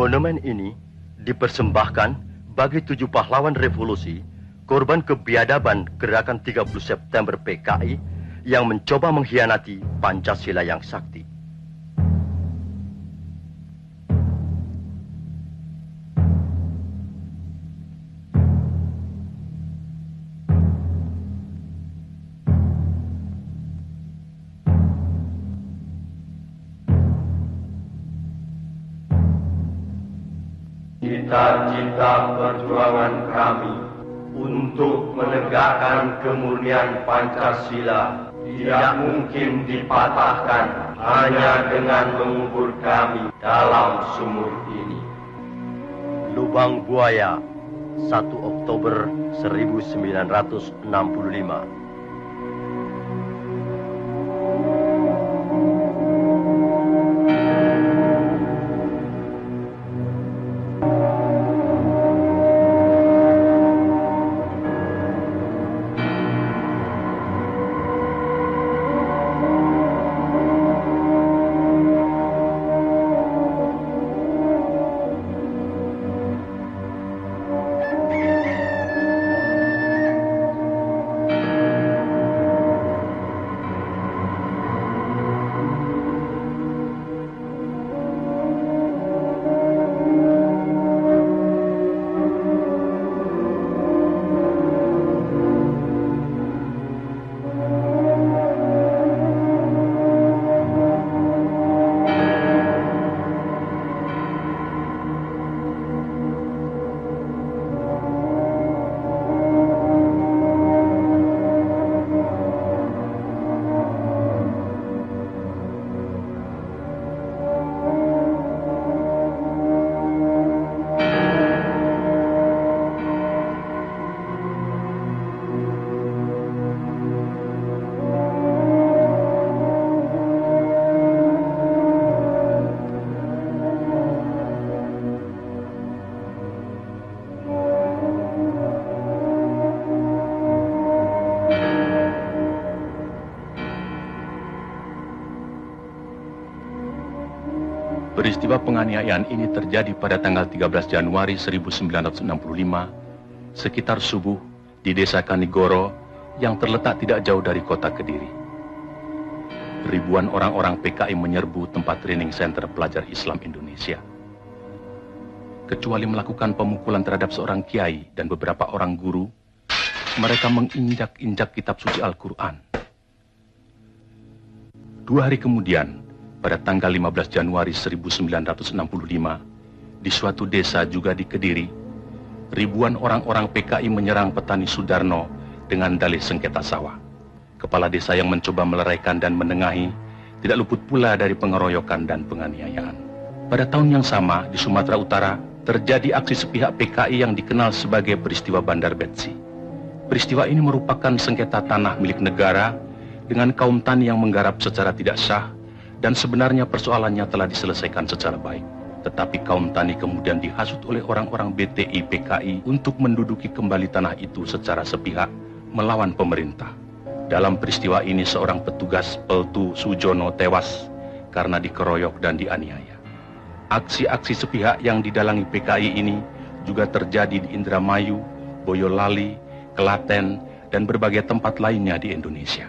Monumen ini dipersembahkan bagi 7 pahlawan revolusi, korban kebiadaban gerakan 30 September PKI yang mencoba mengkhianati Pancasila yang sakti. Cita-cita perjuangan kami untuk menegakkan kemurnian Pancasila tidak mungkin dipatahkan hanya dengan mengubur kami dalam sumur ini. Lubang Buaya, 1 Oktober 1965. Peristiwa penganiayaan ini terjadi pada tanggal 13 Januari 1965, sekitar subuh di Desa Kanigoro yang terletak tidak jauh dari kota Kediri. Ribuan orang-orang PKI menyerbu tempat training center pelajar Islam Indonesia. Kecuali melakukan pemukulan terhadap seorang kiai dan beberapa orang guru, mereka menginjak-injak kitab suci Al-Quran. 2 hari kemudian, pada tanggal 15 Januari 1965, di suatu desa juga di Kediri, ribuan orang-orang PKI menyerang petani Sudarno dengan dalih sengketa sawah. Kepala desa yang mencoba meleraikan dan menengahi tidak luput pula dari pengeroyokan dan penganiayaan. Pada tahun yang sama, di Sumatera Utara, terjadi aksi sepihak PKI yang dikenal sebagai peristiwa Bandar Betsi. Peristiwa ini merupakan sengketa tanah milik negara dengan kaum tani yang menggarap secara tidak sah, dan sebenarnya persoalannya telah diselesaikan secara baik. Tetapi kaum tani kemudian dihasut oleh orang-orang BTI PKI untuk menduduki kembali tanah itu secara sepihak melawan pemerintah. Dalam peristiwa ini seorang petugas Peltu Sujono tewas karena dikeroyok dan dianiaya. Aksi-aksi sepihak yang didalangi PKI ini juga terjadi di Indramayu, Boyolali, Klaten, dan berbagai tempat lainnya di Indonesia.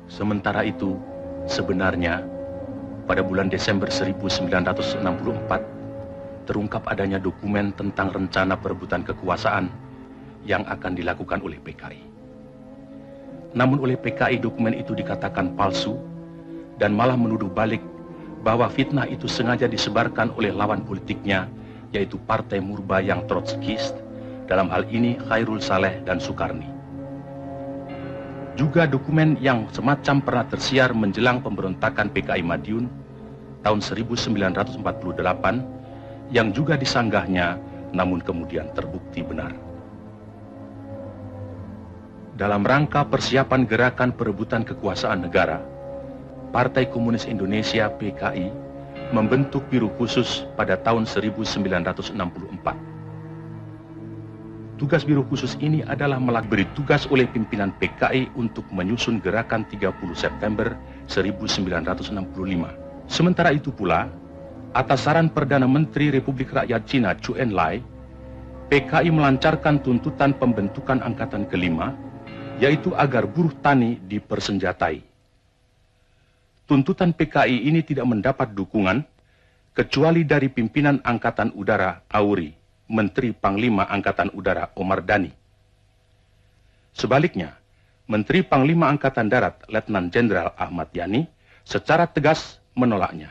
Sementara itu, sebenarnya, pada bulan Desember 1964, terungkap adanya dokumen tentang rencana perebutan kekuasaan yang akan dilakukan oleh PKI. Namun oleh PKI dokumen itu dikatakan palsu dan malah menuduh balik bahwa fitnah itu sengaja disebarkan oleh lawan politiknya, yaitu Partai Murba yang Trotskist, dalam hal ini Khairul Saleh dan Sukarni. Juga dokumen yang semacam pernah tersiar menjelang pemberontakan PKI Madiun tahun 1948 yang juga disanggahnya namun kemudian terbukti benar. Dalam rangka persiapan gerakan perebutan kekuasaan negara, Partai Komunis Indonesia PKI membentuk Biro Khusus pada tahun 1964. Tugas Biro Khusus ini adalah beri tugas oleh pimpinan PKI untuk menyusun gerakan 30 September 1965. Sementara itu pula, atas saran Perdana Menteri Republik Rakyat Cina Zhou Enlai, PKI melancarkan tuntutan pembentukan angkatan kelima, yaitu agar buruh tani dipersenjatai. Tuntutan PKI ini tidak mendapat dukungan kecuali dari pimpinan Angkatan Udara Auri, Menteri Panglima Angkatan Udara Omar Dhani. Sebaliknya, Menteri Panglima Angkatan Darat Letnan Jenderal Ahmad Yani secara tegas menolaknya.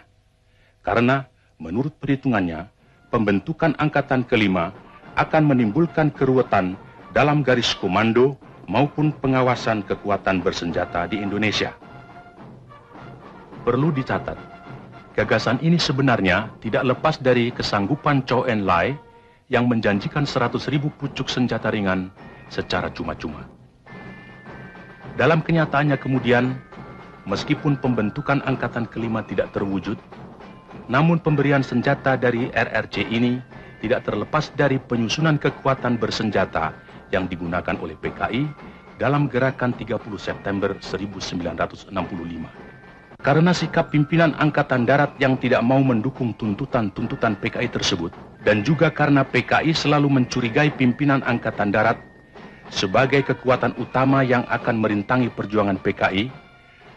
Karena menurut perhitungannya, pembentukan angkatan kelima akan menimbulkan keruwetan dalam garis komando maupun pengawasan kekuatan bersenjata di Indonesia. Perlu dicatat, gagasan ini sebenarnya tidak lepas dari kesanggupan Zhou Enlai yang menjanjikan 100.000 pucuk senjata ringan secara cuma-cuma. Dalam kenyataannya kemudian, meskipun pembentukan angkatan kelima tidak terwujud, namun pemberian senjata dari RRC ini tidak terlepas dari penyusunan kekuatan bersenjata yang digunakan oleh PKI dalam gerakan 30 September 1965. Karena sikap pimpinan Angkatan Darat yang tidak mau mendukung tuntutan-tuntutan PKI tersebut, dan juga karena PKI selalu mencurigai pimpinan Angkatan Darat sebagai kekuatan utama yang akan merintangi perjuangan PKI,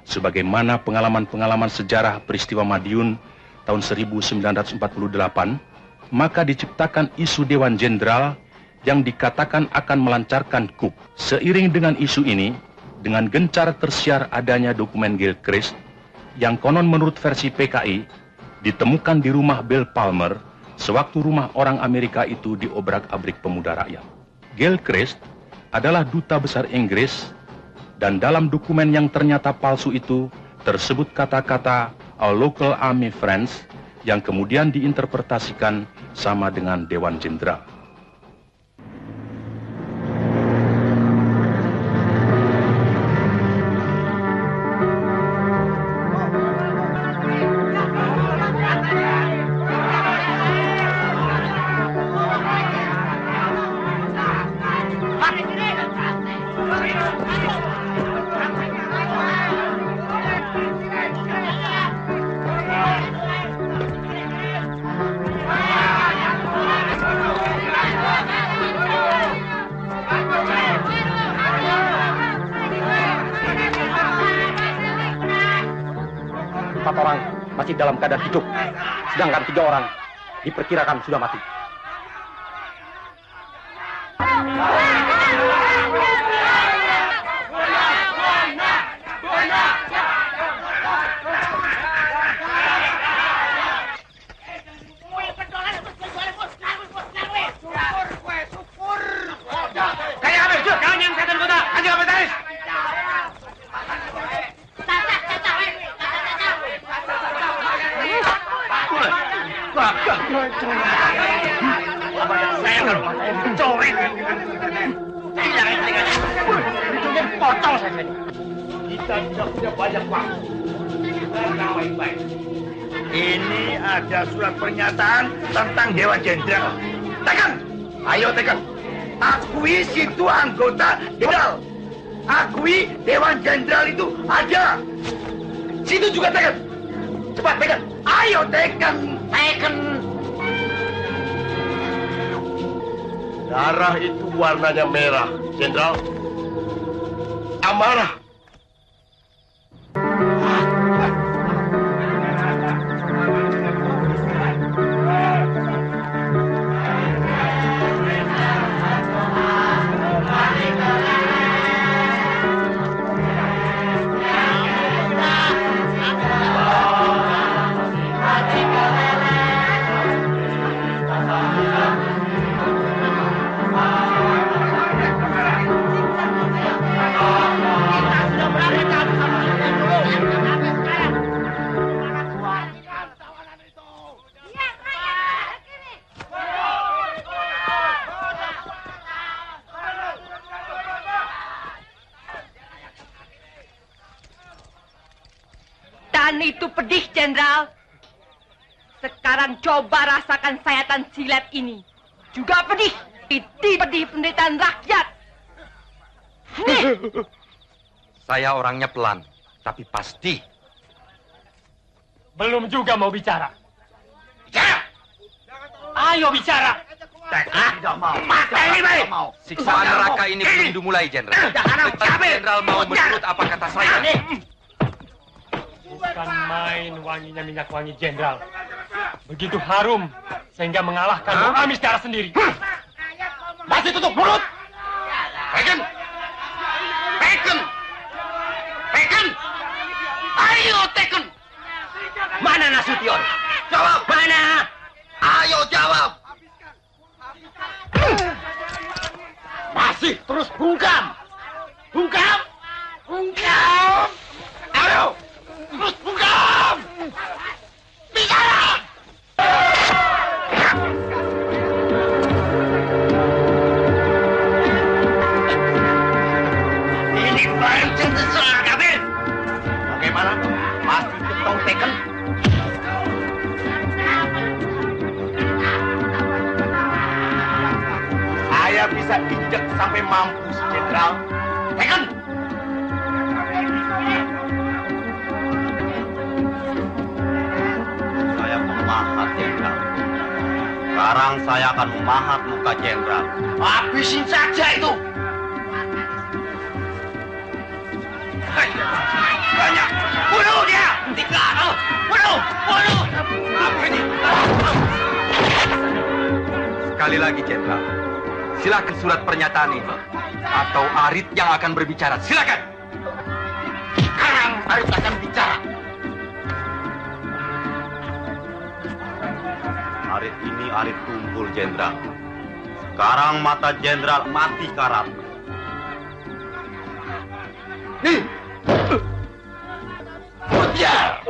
sebagaimana pengalaman-pengalaman sejarah peristiwa Madiun tahun 1948, maka diciptakan isu Dewan Jenderal yang dikatakan akan melancarkan coup. Seiring dengan isu ini, dengan gencar tersiar adanya dokumen Gilchrist yang konon menurut versi PKI ditemukan di rumah Bill Palmer sewaktu rumah orang Amerika itu diobrak-abrik pemuda rakyat. Gilchrist adalah duta besar Inggris, dan dalam dokumen yang ternyata palsu itu tersebut kata-kata "Our local army friends" yang kemudian diinterpretasikan sama dengan Dewan Jenderal. Orang masih dalam keadaan hidup, sedangkan 3 orang diperkirakan sudah mati. Kita tidak punya banyak waktu. Ini ada surat pernyataan tentang Dewan Jenderal. Tekan! Ayo tekan! Akui situ anggota Jenderal. Akui Dewan Jenderal itu ada. Situ juga tekan. Cepat tekan. Ayo tekan. Tekan. Darah itu warnanya merah, Jenderal. Amarah. Dan itu pedih, Jenderal. Sekarang coba rasakan sayatan silet ini. Juga pedih. Pedih penderitaan rakyat. Nih. Saya orangnya pelan, tapi pasti. Belum juga mau bicara. Ayo bicara. Tidak mau. Pakai ini, mau. Siksaan neraka ini belum dimulai, Jenderal. Jenderal mau menurut apa kata saya. Bukan main wanginya minyak wangi Jenderal. Begitu harum sehingga mengalahkan Bung Amis darah sendiri. Masih tutup mulut. Tekan. Tekan. Tekan. Ayo Tekan. Mana Nasution? Jawab. Mana? Ayo jawab. Masih terus bungkam. Bungkam. Bungkam. Ayo. Terus bungkam. Bicara. Ini pancen sesuatu kabel. Bagaimana? Masih ketong Tekan? Saya bisa injek sampai mampus, Jenderal. Tekan! Saya pemahat, Jenderal. Sekarang saya akan memahat muka Jenderal. Habisin saja itu. Banyak. Bunuh dia. Tiga. Bunuh. Bunuh. Apa ini? Sekali lagi, Jenderal. Silakan surat pernyataan ini. Atau Arit yang akan berbicara. Silakan. Sekarang Arit akan bicara. Arit ini arit tumpul, Jenderal. Sekarang mata Jenderal mati karat. Kejar.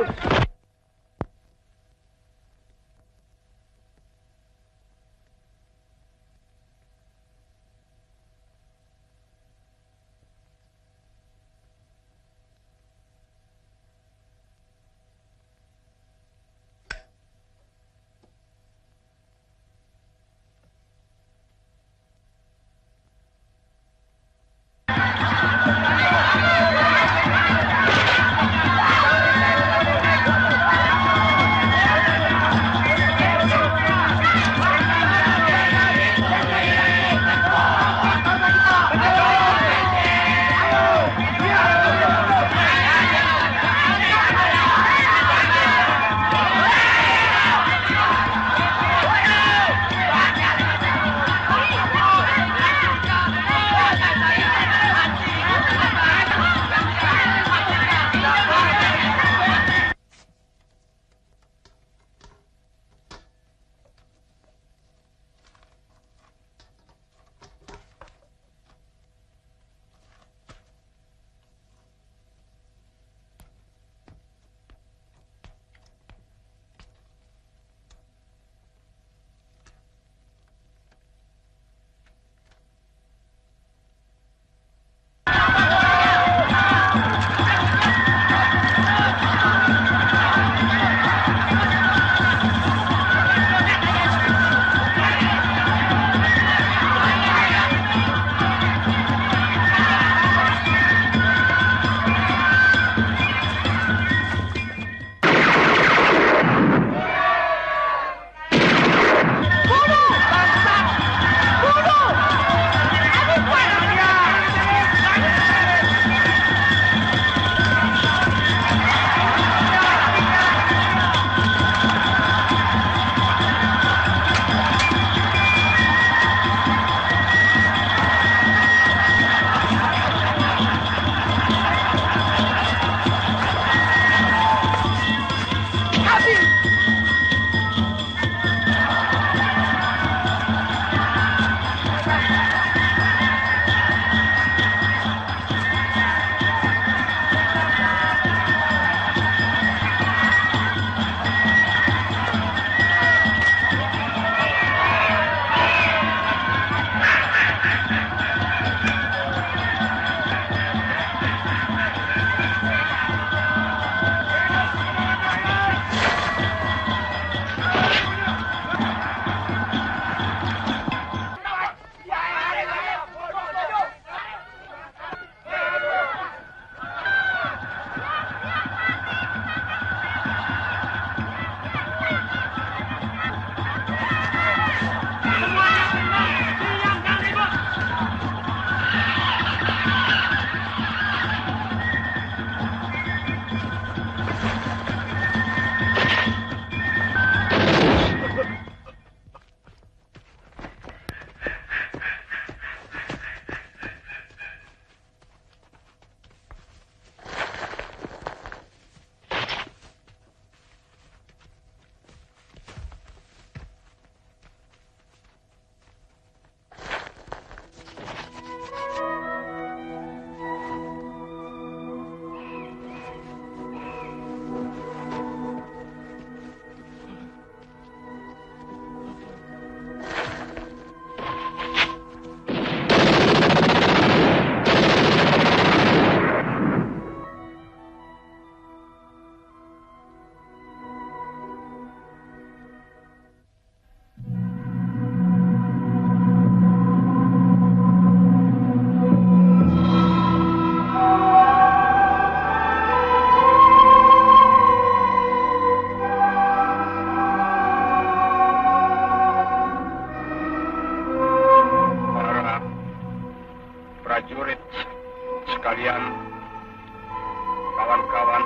kawan-kawan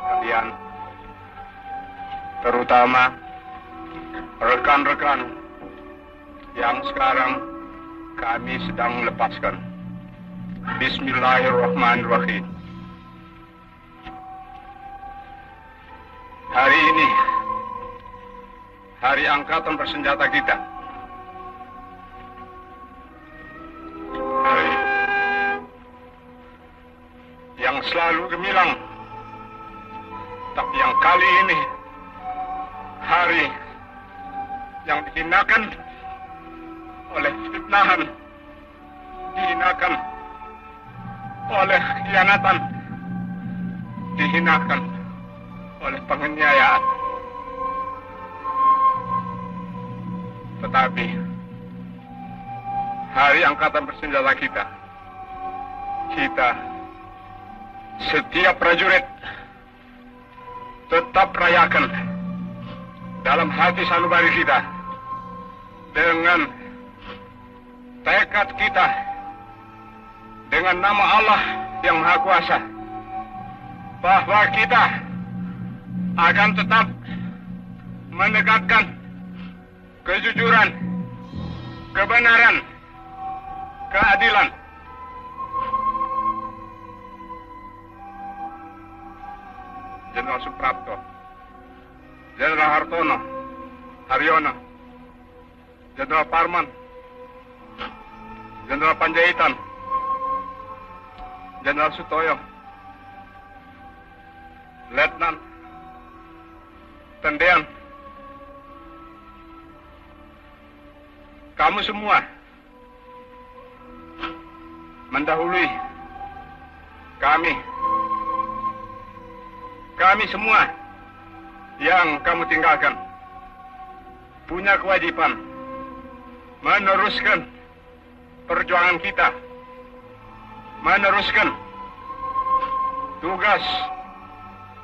sekalian, terutama rekan-rekan yang sekarang kami sedang melepaskan. Bismillahirrahmanirrahim. Hari ini hari angkatan bersenjata kita. Hari yang selalu gemilang, tapi yang kali ini hari yang dihinakan oleh fitnahan, dihinakan oleh khianatan, dihinakan oleh penganiayaan. Tetapi hari angkatan bersenjata kita, setiap prajurit tetap rayakan dalam hati sanubari kita dengan tekad kita, dengan nama Allah yang Maha Kuasa, bahwa kita akan tetap menegakkan kejujuran, kebenaran, keadilan. Jenderal Suprapto, Jenderal Hartono, Haryono, Jenderal Parman, Jenderal Panjaitan, Jenderal Sutoyo, Letnan Tendean, kamu semua mendahului kami. Kami semua yang kamu tinggalkan punya kewajiban meneruskan perjuangan kita, meneruskan tugas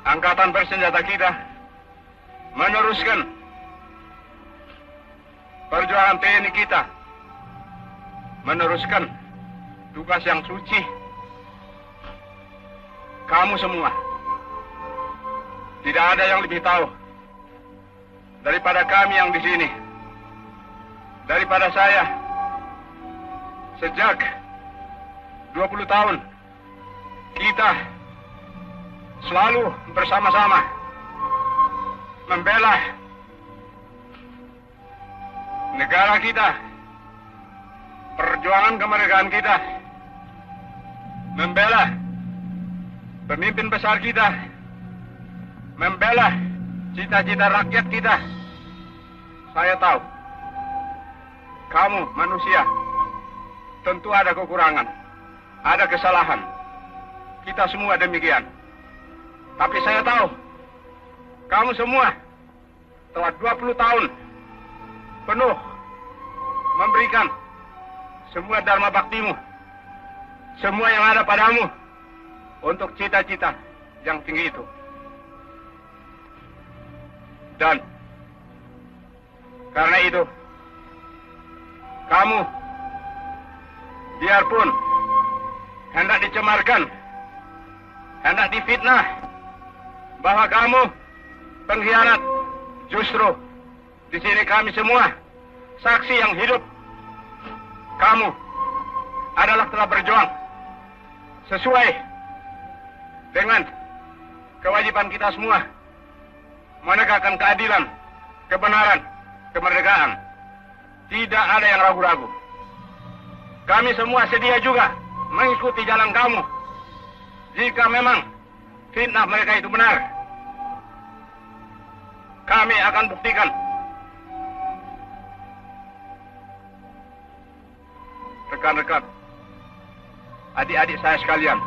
angkatan bersenjata kita, meneruskan perjuangan TNI kita, meneruskan tugas yang suci. Kamu semua, tidak ada yang lebih tahu daripada kami yang di sini, daripada saya. Sejak 20 tahun kita selalu bersama-sama membela negara kita, perjuangan kemerdekaan kita, membela pemimpin besar kita, membela cita-cita rakyat kita. Saya tahu kamu manusia tentu ada kekurangan, ada kesalahan. Kita semua demikian. Tapi saya tahu kamu semua telah 20 tahun penuh memberikan semua dharma baktimu, semua yang ada padamu untuk cita-cita yang tinggi itu. Dan karena itu, kamu biarpun hendak dicemarkan, hendak difitnah bahwa kamu pengkhianat, justru di sini kami semua saksi yang hidup. Kamu adalah telah berjuang sesuai dengan kewajiban kita semua, menegakkan keadilan, kebenaran, kemerdekaan. Tidak ada yang ragu-ragu. Kami semua sedia juga mengikuti jalan kamu. Jika memang fitnah mereka itu benar, kami akan buktikan. Rekan-rekan, adik-adik saya sekalian,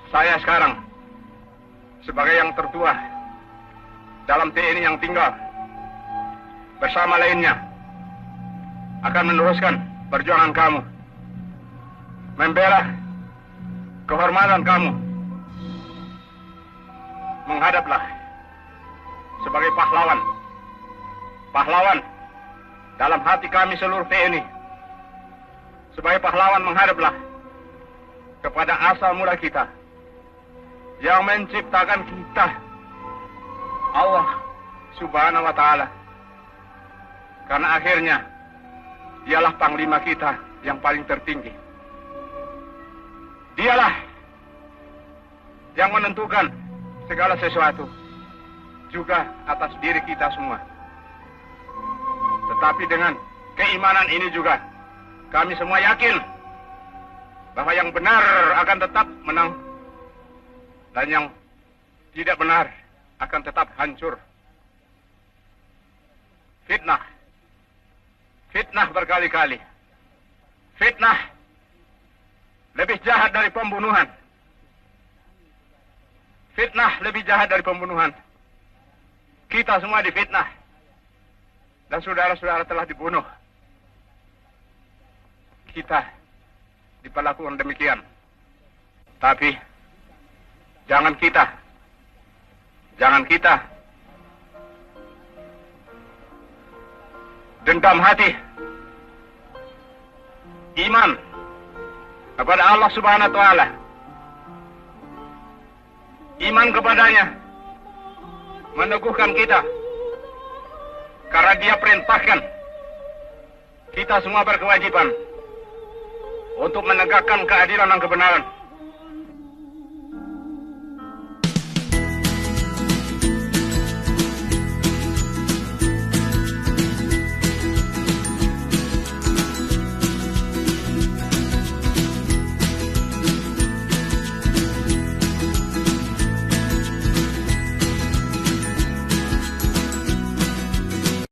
saya sekarang sebagai yang tertua dalam TNI yang tinggal bersama lainnya akan meneruskan perjuangan kamu, membela kehormatan kamu. Menghadaplah sebagai pahlawan, pahlawan dalam hati kami seluruh TNI. Sebagai pahlawan menghadaplah kepada asal mula kita yang menciptakan kita, Allah Subhanahu wa Ta'ala. Karena akhirnya dialah panglima kita yang paling tertinggi. Dialah yang menentukan segala sesuatu, juga atas diri kita semua. Tetapi dengan keimanan ini juga, kami semua yakin bahwa yang benar akan tetap menang, dan yang tidak benar akan tetap hancur. Fitnah berkali-kali. Fitnah lebih jahat dari pembunuhan. Fitnah lebih jahat dari pembunuhan. Kita semua difitnah. Dan saudara-saudara telah dibunuh. Kita diperlakukan demikian. Tapi jangan kita dendam hati. Iman kepada Allah Subhanahu wa Ta'ala. Iman kepadanya meneguhkan kita, karena Dia perintahkan kita semua berkewajiban untuk menegakkan keadilan dan kebenaran.